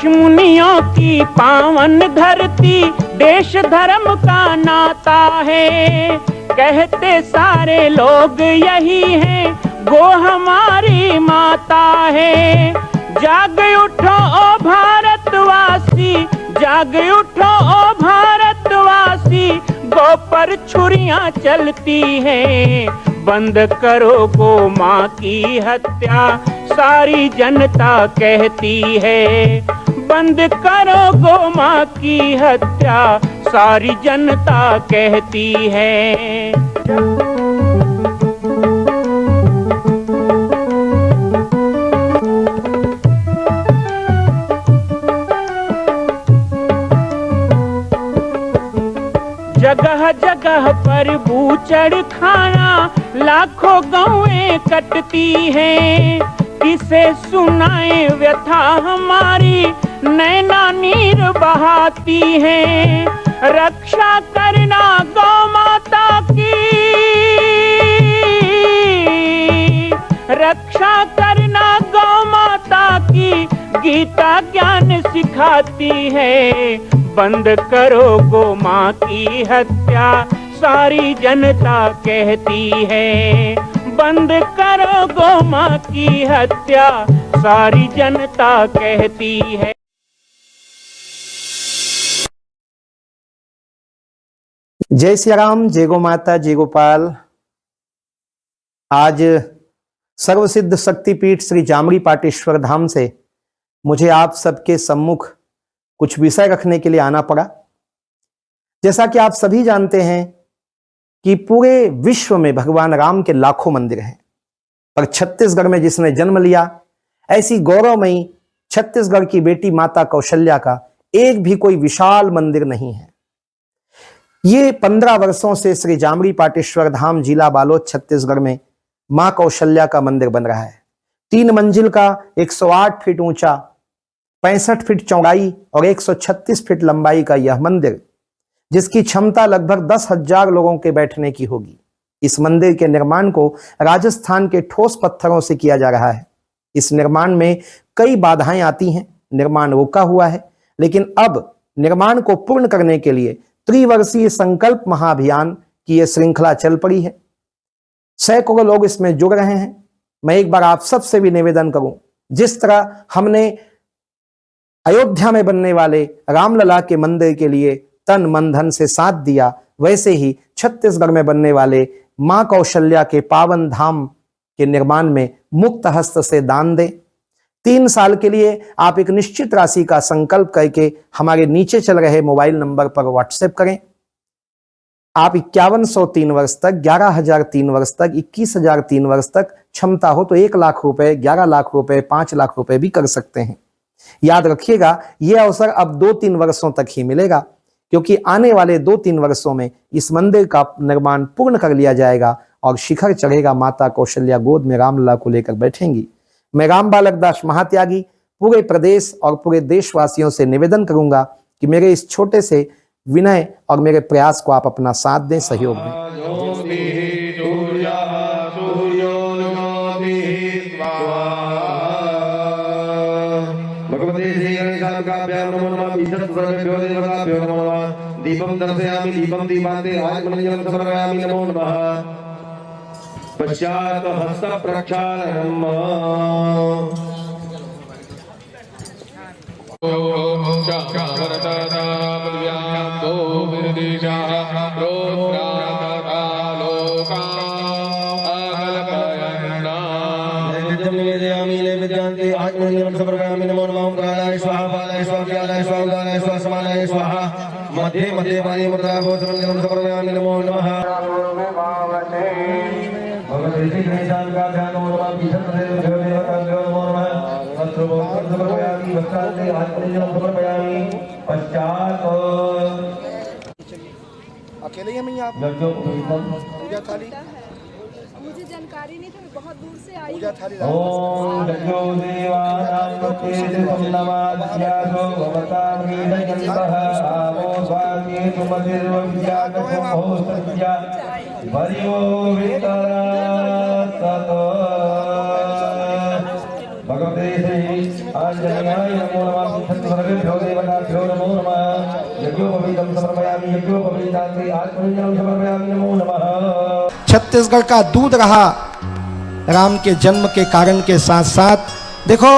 ऋषि मुनियों की पावन धरती, देश धर्म का नाता है। कहते सारे लोग यही हैं, गो हमारी माता है। जाग उठो ओ भारतवासी, जाग उठो ओ भारतवासी, गो पर छुरियां चलती हैं। बंद करो गो माँ की हत्या, सारी जनता कहती है। बंद करो गो माँ की हत्या, सारी जनता कहती है। जगह जगह पर बूचड़ खाना, लाखों गौएं कटती हैं। किसे सुनाए व्यथा हमारी, नैना नीर बहाती हैं। रक्षा करना गौ माता की, रक्षा करना गौ माता की, गीता ज्ञान सिखाती है। बंद करो गो माँ की हत्या, सारी जनता कहती है। बंद करो गो माँ की हत्या, सारी जनता कहती है। जय श्री राम, जय गो माता, जय गोपाल। आज सर्वसिद्ध शक्तिपीठ श्री जामरी पाटेश्वर धाम से मुझे आप सबके सम्मुख कुछ विषय रखने के लिए आना पड़ा। जैसा कि आप सभी जानते हैं कि पूरे विश्व में भगवान राम के लाखों मंदिर हैं, पर छत्तीसगढ़ में जिसने जन्म लिया, ऐसी गौरवमयी छत्तीसगढ़ की बेटी माता कौशल्या का एक भी कोई विशाल मंदिर नहीं है। ये 15 वर्षों से श्री जामरी पाटेश्वर धाम, जिला बालोद, छत्तीसगढ़ में मां कौशल्या का मंदिर बन रहा है। 3 मंजिल का 108 फीट ऊंचा, 65 फीट चौड़ाई और 136 फीट लंबाई का यह मंदिर, जिसकी क्षमता लगभग 10,000 लोगों के बैठने की होगी। इस मंदिर के निर्माण को राजस्थान के ठोस पत्थरों से किया जा रहा है। इस निर्माण में कई बाधाएं आती हैं, निर्माण रुका हुआ है, लेकिन अब निर्माण को पूर्ण करने के लिए त्रिवर्षीय संकल्प महाअभियान की यह श्रृंखला चल पड़ी है। सैकड़ों लोग इसमें जुड़ रहे हैं। मैं एक बार आप सबसे भी निवेदन करूं, जिस तरह हमने अयोध्या में बनने वाले रामलला के मंदिर के लिए तन मन धन से साथ दिया, वैसे ही छत्तीसगढ़ में बनने वाले मां कौशल्या के पावन धाम के निर्माण में मुक्त हस्त से दान दें। 3 साल के लिए आप एक निश्चित राशि का संकल्प करके हमारे नीचे चल रहे मोबाइल नंबर पर व्हाट्सएप करें। आप 5103 वर्ष तक, 11,003 वर्ष तक, 21,003 वर्ष तक, क्षमता हो तो 1 लाख रुपए, 11 लाख रुपए, 5 लाख रुपए भी कर सकते हैं। याद रखिएगा, यह अवसर अब 2-3 वर्षों तक ही मिलेगा, क्योंकि आने वाले 2-3 वर्षों में इस मंदिर का निर्माण पूर्ण कर लिया जाएगा और शिखर चढ़ेगा। माता कौशल्या गोद में रामलला को लेकर बैठेंगी। मैं राम बालक दास महात्यागी पूरे प्रदेश और पूरे देशवासियों से निवेदन करूंगा कि मेरे इस छोटे से विनय और मेरे प्रयास को आप अपना साथ दें, सहयोग दें। दीपम दर्शयामि दीपम दीपांते राजमणिजलं समर्पयामि नमो नमः। पश्चात् हस्त प्रक्षालनम्। मध्य मध्य पानी मुद्रा गोत्रम समर्पयामि नमो नमः। भगवते श्री गणेशाय का ध्यान नमः। भीषण देव देवता नमो नमः। मंत्र समर्पयामि वस्त्रांते आत्मनिजं समर्पयामि। पश्चात् अकेले ही हैं आप? पूजा थाली मुझे जानकारी नहीं थी, बहुत दूर से आई। पूजा थाली ओम जयो देवानां तेजसं नमास्यासो भवतां नीलकल्पः आवो स्वामी तुमतिर्वज्ञातो होसत्या भरियो वितरत। भगवते श्री आंजनेयाय नमो नमः। सर्वेभ्यो देवताभ्यो नमो नमः। यज्ञोपवीतं समर्पयामि, यज्ञोपवीताग्रे आत्मनिर्जलं समर्पयामि, नमो नमः। छत्तीसगढ़ का दूध रहा राम के जन्म के कारण के साथ साथ। देखो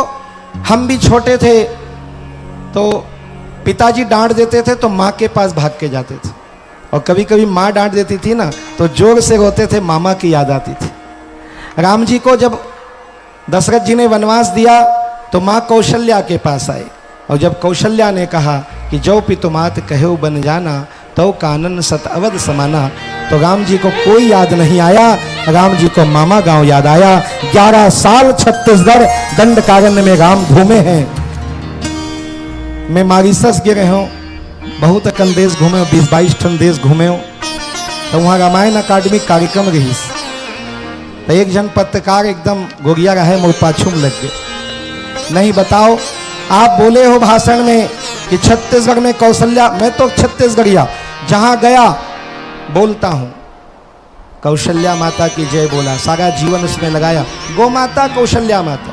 हम भी छोटे थे तो पिताजी डांट देते थे तो माँ के पास भाग के जाते थे, और कभी कभी माँ डांट देती थी ना तो जोर से रोते थे, मामा की याद आती थी। राम जी को जब दशरथ जी ने वनवास दिया तो माँ कौशल्या के पास आए, और जब कौशल्या ने कहा कि जो पितुमात कहो बन जाना तो कानन सत अवध समाना, तो राम जी को कोई याद नहीं आया, राम जी को मामा गांव याद आया। 11 साल छत्तीसगढ़ दंडकारण्य में राम घूमे हैं। मैं मॉरिशस गिरे हूँ, बहुत अकन देश घूमे, 20-22 ठन देश घूमे हूँ, तो वहाँ रामायण अकादमी कार्यक्रम रही। तो एक जन पत्रकार एकदम गोरिया रहे, मोर पाछू में लग गए। नहीं बताओ, आप बोले हो भाषण में कि छत्तीसगढ़ में कौशल्या, मैं तो छत्तीसगढ़िया जहाँ गया बोलता हूँ कौशल्या माता की जय बोला, सारा जीवन उसमें लगाया, गौ माता कौशल्या माता।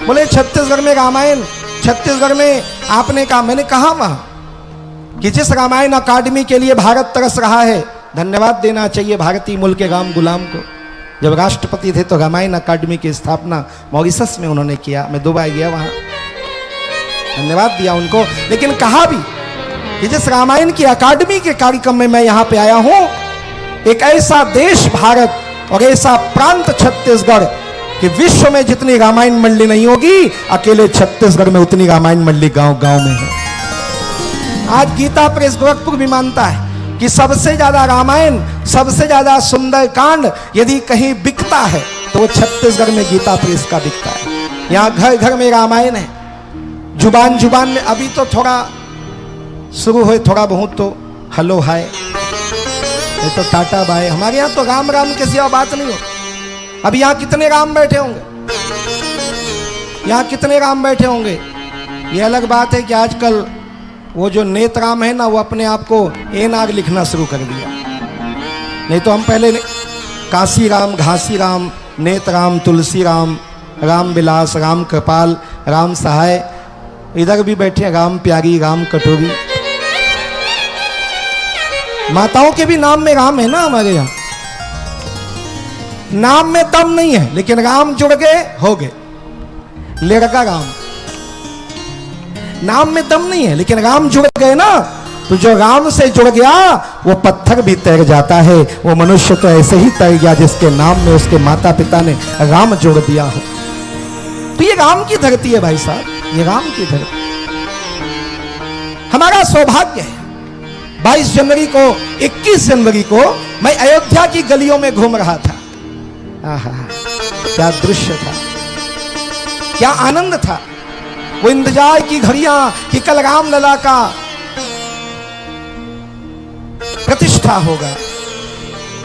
बोले छत्तीसगढ़ में रामायण, छत्तीसगढ़ में आपने कहा, मैंने कहा वहाँ कि जिस रामायण अकादमी के लिए भारत तरस रहा है, धन्यवाद देना चाहिए भारतीय मूल के राम गुलाम को। जब राष्ट्रपति थे तो रामायण अकादमी की स्थापना मॉरिशस में उन्होंने किया, मैं 2 बार गया वहाँ, धन्यवाद दिया उनको। लेकिन कहा भी कि जिस रामायण की अकादमी के कार्यक्रम में मैं यहाँ पे आया हूँ, एक ऐसा देश भारत और ऐसा प्रांत छत्तीसगढ़ कि विश्व में जितनी रामायण मंडली नहीं होगी, अकेले छत्तीसगढ़ में उतनी रामायण मंडली गांव गांव में है। आज गीता प्रेस गोरखपुर भी मानता है कि सबसे ज्यादा रामायण, सबसे ज्यादा सुंदर कांड यदि कहीं बिकता है तो वो छत्तीसगढ़ में गीता प्रेस का बिकता है। यहाँ घर घर में रामायण है, जुबान जुबान में। अभी तो थोड़ा शुरू हुए, थोड़ा बहुत तो हेलो हाय, ये तो टाटा बाय। हमारे यहाँ तो राम राम के सिवा बात नहीं हो। अब यहाँ कितने राम बैठे होंगे, यहाँ कितने राम बैठे होंगे। ये अलग बात है कि आजकल वो जो नेत राम है ना, वो अपने आप को एनाग लिखना शुरू कर दिया। नहीं तो हम पहले काशी राम, घासी राम, नेत राम, तुलसी राम, राम विलास, राम कृपाल, राम सहाय, इधर भी बैठे राम प्यारी, राम कटोरी। माताओं के भी नाम में राम है ना हमारे यहाँ। नाम में दम नहीं है, लेकिन राम जुड़ गए, हो गए लड़का राम। नाम में दम नहीं है, लेकिन राम जुड़ गए ना, तो जो राम से जुड़ गया वो पत्थर भी तैर जाता है। वो मनुष्य तो ऐसे ही तैर गया जिसके नाम में उसके माता पिता ने राम जोड़ दिया हो। तो ये राम की धरती है भाई साहब, ये राम की धरती। हमारा सौभाग्य है 22 जनवरी को, 21 जनवरी को मैं अयोध्या की गलियों में घूम रहा था। आहा, क्या दृश्य था, क्या आनंद था। वो इंतजार की घड़ियां कि कल राम लला का प्रतिष्ठा होगा।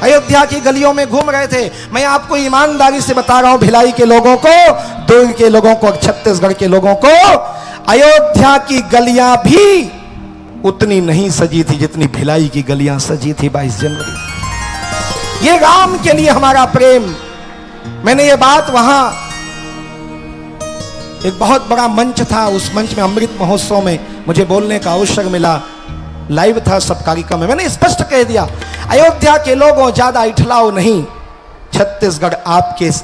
अयोध्या की गलियों में घूम रहे थे। मैं आपको ईमानदारी से बता रहा हूं, भिलाई के लोगों को, दुर्ग के लोगों को, छत्तीसगढ़ के लोगों को, अयोध्या की गलियां भी उतनी नहीं सजी थी जितनी भिलाई की गलियां सजी थी 22 जनवरी। ये राम के लिए हमारा प्रेम। मैंने ये बात वहां, एक बहुत बड़ा मंच था, उस मंच में अमृत महोत्सव में मुझे बोलने का अवसर मिला, लाइव था सब कार्यक्रम में। मैंने स्पष्ट कह दिया, अयोध्या के लोगों ज्यादा इठलाओ नहीं, छत्तीसगढ़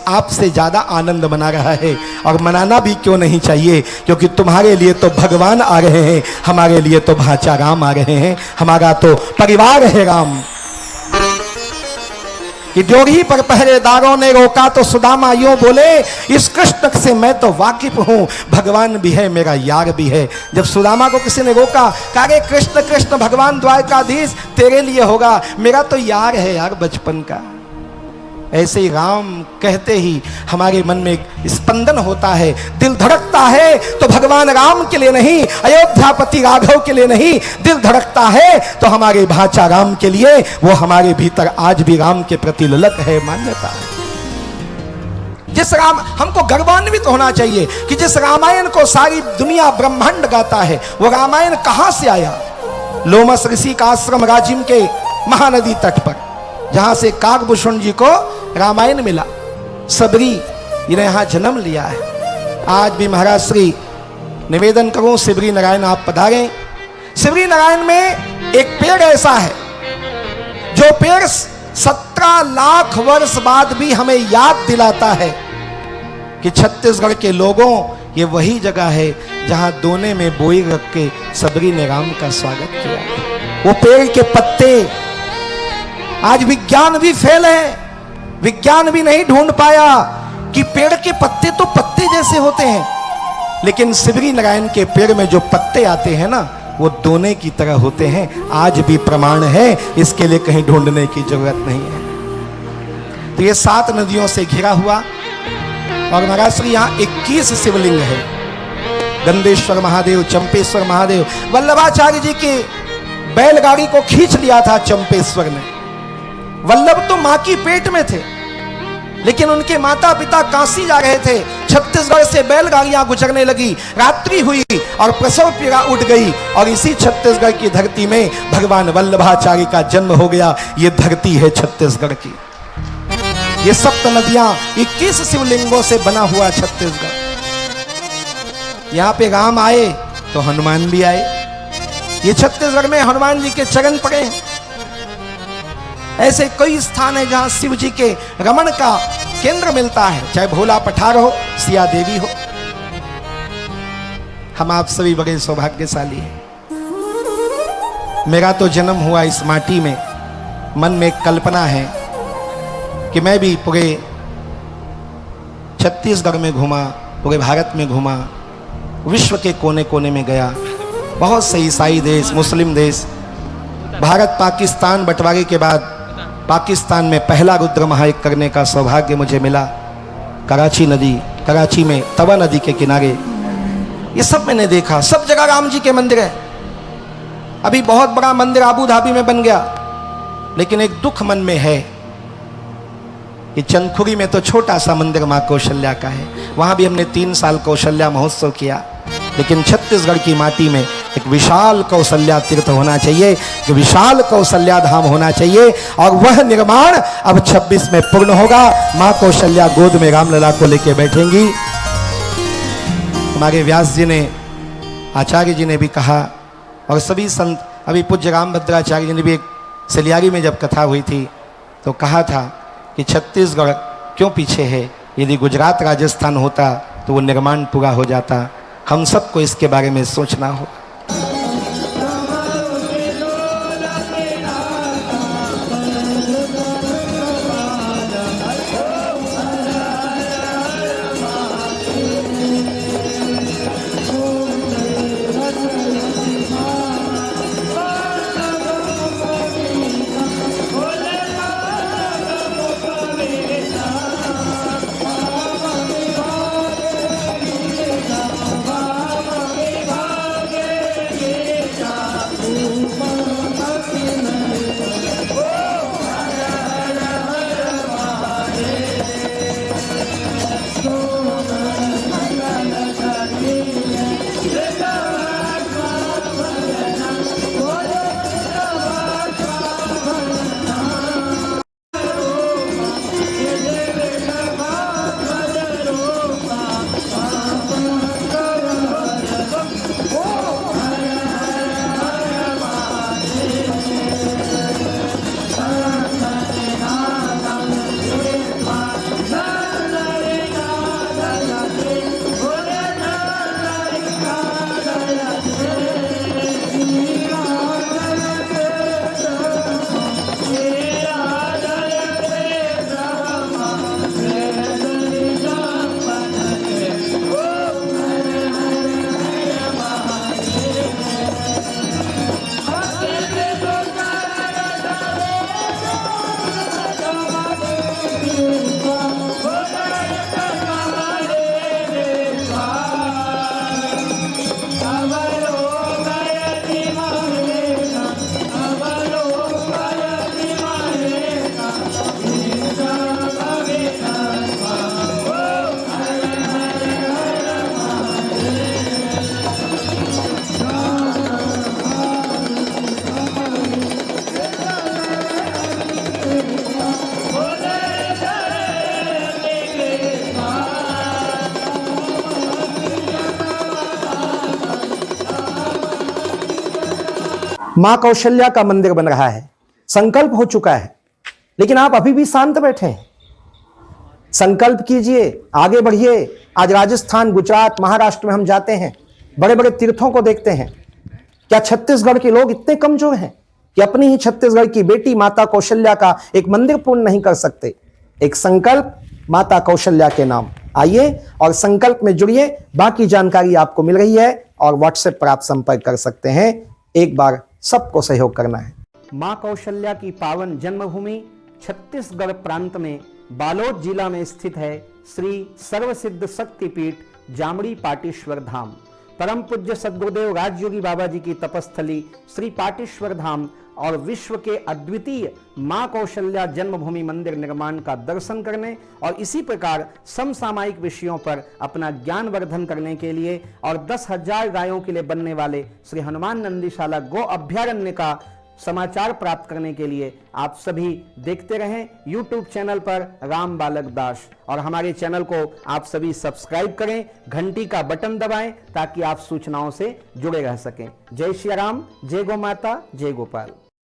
आपसे ज्यादा आनंद मना रहा है, और मनाना भी क्यों नहीं चाहिए, क्योंकि तुम्हारे लिए तो भगवान आ रहे हैं, हमारे लिए तो भाचा राम आ रहे हैं, हमारा तो परिवार है राम। कि ड्योढ़ी पर पहरेदारों ने रोका तो सुदामा यूं बोले, इस कृष्ण से मैं तो वाकिफ हूं, भगवान भी है मेरा यार भी है। जब सुदामा को किसी ने रोका, कहा रे कृष्ण कृष्ण भगवान द्वारकाधीश तेरे लिए होगा, मेरा तो यार है यार बचपन का। ऐसे ही राम कहते ही हमारे मन में एक स्पंदन होता है, दिल धड़कता है तो भगवान राम के लिए नहीं, अयोध्यापति राघव के लिए नहीं, दिल धड़कता है तो हमारे भाचा राम के लिए। वो हमारे भीतर आज भी राम के प्रति ललक है, मान्यता है। जिस राम, हमको गर्वान्वित होना चाहिए कि जिस रामायण को सारी दुनिया ब्रह्मांड गाता है, वो रामायण कहां से आया? लोमस ऋषि का आश्रम राजिम के महानदी तट पर, जहां से काकभूषण जी को रामायण मिला। सबरी ने यहां जन्म लिया है। आज भी महाराज श्री निवेदन करूं, शिवरी नारायण आप पधारें। शिवरी नारायण में एक पेड़ ऐसा है जो पेड़ 17 लाख वर्ष बाद भी हमें याद दिलाता है कि छत्तीसगढ़ के लोगों, ये वही जगह है जहां दोने में बोई रख के सबरी ने राम का स्वागत किया। वो पेड़ के पत्ते, आज विज्ञान भी फेल है, विज्ञान भी नहीं ढूंढ पाया कि पेड़ के पत्ते तो पत्ते जैसे होते हैं, लेकिन शिवरी नारायण के पेड़ में जो पत्ते आते हैं ना, वो दोने की तरह होते हैं। आज भी प्रमाण है, इसके लिए कहीं ढूंढने की जरूरत नहीं है। तो ये 7 नदियों से घिरा हुआ, और महाराज श्री यहाँ 21 शिवलिंग है। गंधेश्वर महादेव, चंपेश्वर महादेव, वल्लभाचार्य जी के बैलगाड़ी को खींच लिया था चंपेश्वर ने। वल्लभ तो मां की पेट में थे, लेकिन उनके माता पिता काशी जा रहे थे, छत्तीसगढ़ से बैलगाड़ियां गुजरने लगी, रात्रि हुई और प्रसव पीड़ा उठ गई, और इसी छत्तीसगढ़ की धरती में भगवान वल्लभाचार्य का जन्म हो गया। ये धरती है छत्तीसगढ़ की। ये 7 नदियां 21 शिवलिंगों से बना हुआ छत्तीसगढ़। यहां पे राम आए तो हनुमान भी आए। ये छत्तीसगढ़ में हनुमान जी के चरण पड़े हैं। ऐसे कई स्थान है जहां शिव जी के रमण का केंद्र मिलता है, चाहे भोला पठार हो, सिया देवी हो। हम आप सभी बड़े सौभाग्यशाली हैं। मेरा तो जन्म हुआ इस माटी में। मन में एक कल्पना है कि मैं भी पूरे छत्तीसगढ़ में घूमा, पूरे भारत में घूमा, विश्व के कोने कोने में गया। बहुत से ईसाई देश, मुस्लिम देश, भारत पाकिस्तान बंटवारे के बाद पाकिस्तान में पहला रुद्र महायज्ञ करने का सौभाग्य मुझे मिला। कराची नदी, कराची में तवा नदी के किनारे, ये सब मैंने देखा। सब जगह राम जी के मंदिर है। अभी बहुत बड़ा मंदिर आबू धाबी में बन गया, लेकिन एक दुख मन में है कि चंदखुरी में तो छोटा सा मंदिर मां कौशल्या का है, वहां भी हमने 3 साल कौशल्या महोत्सव किया। लेकिन छत्तीसगढ़ की माटी में एक विशाल कौशल्या तीर्थ होना चाहिए, एक विशाल कौशल्या धाम होना चाहिए, और वह निर्माण अब 26 में पूर्ण होगा। मां कौशल्या गोद में रामलला को लेकर बैठेंगी। हमारे व्यास जी ने, आचार्य जी ने भी कहा, और सभी संत, अभी पूज्य रामभद्राचार्य जी ने भी एक सलियारी में जब कथा हुई थी तो कहा था कि छत्तीसगढ़ क्यों पीछे है, यदि गुजरात राजस्थान होता तो वो निर्माण पूरा हो जाता। हम सबको इसके बारे में सोचना हो। मां कौशल्या का मंदिर बन रहा है, संकल्प हो चुका है, लेकिन आप अभी भी शांत बैठे हैं। संकल्प कीजिए, आगे बढ़िए। आज राजस्थान, गुजरात, महाराष्ट्र में हम जाते हैं, बड़े बड़े तीर्थों को देखते हैं। क्या छत्तीसगढ़ के लोग इतने कमजोर हैं कि अपनी ही छत्तीसगढ़ की बेटी माता कौशल्या का एक मंदिर पूर्ण नहीं कर सकते? एक संकल्प माता कौशल्या के नाम। आइए और संकल्प में जुड़िए। बाकी जानकारी आपको मिल रही है और व्हाट्सएप पर आप संपर्क कर सकते हैं। एक बार सबको सहयोग करना है। मां कौशल्या की पावन जन्मभूमि छत्तीसगढ़ प्रांत में बालोद जिला में स्थित है श्री सर्वसिद्ध शक्तिपीठ जामड़ी पाटेश्वर धाम। परम पूज्य सद्गुरुदेव राजयोगी बाबा जी की तपस्थली श्री पाटेश्वर धाम और विश्व के अद्वितीय मां कौशल्या जन्मभूमि मंदिर निर्माण का दर्शन करने और इसी प्रकार समसामयिक विषयों पर अपना ज्ञान वर्धन करने के लिए और 10,000 गायों के लिए बनने वाले श्री हनुमान नंदीशाला गो अभ्यारण्य का समाचार प्राप्त करने के लिए आप सभी देखते रहें YouTube चैनल पर राम बालक दास, और हमारे चैनल को आप सभी सब्सक्राइब करें, घंटी का बटन दबाएं ताकि आप सूचनाओं से जुड़े रह सकें। जय श्री राम, जय गौ माता, जय गोपाल।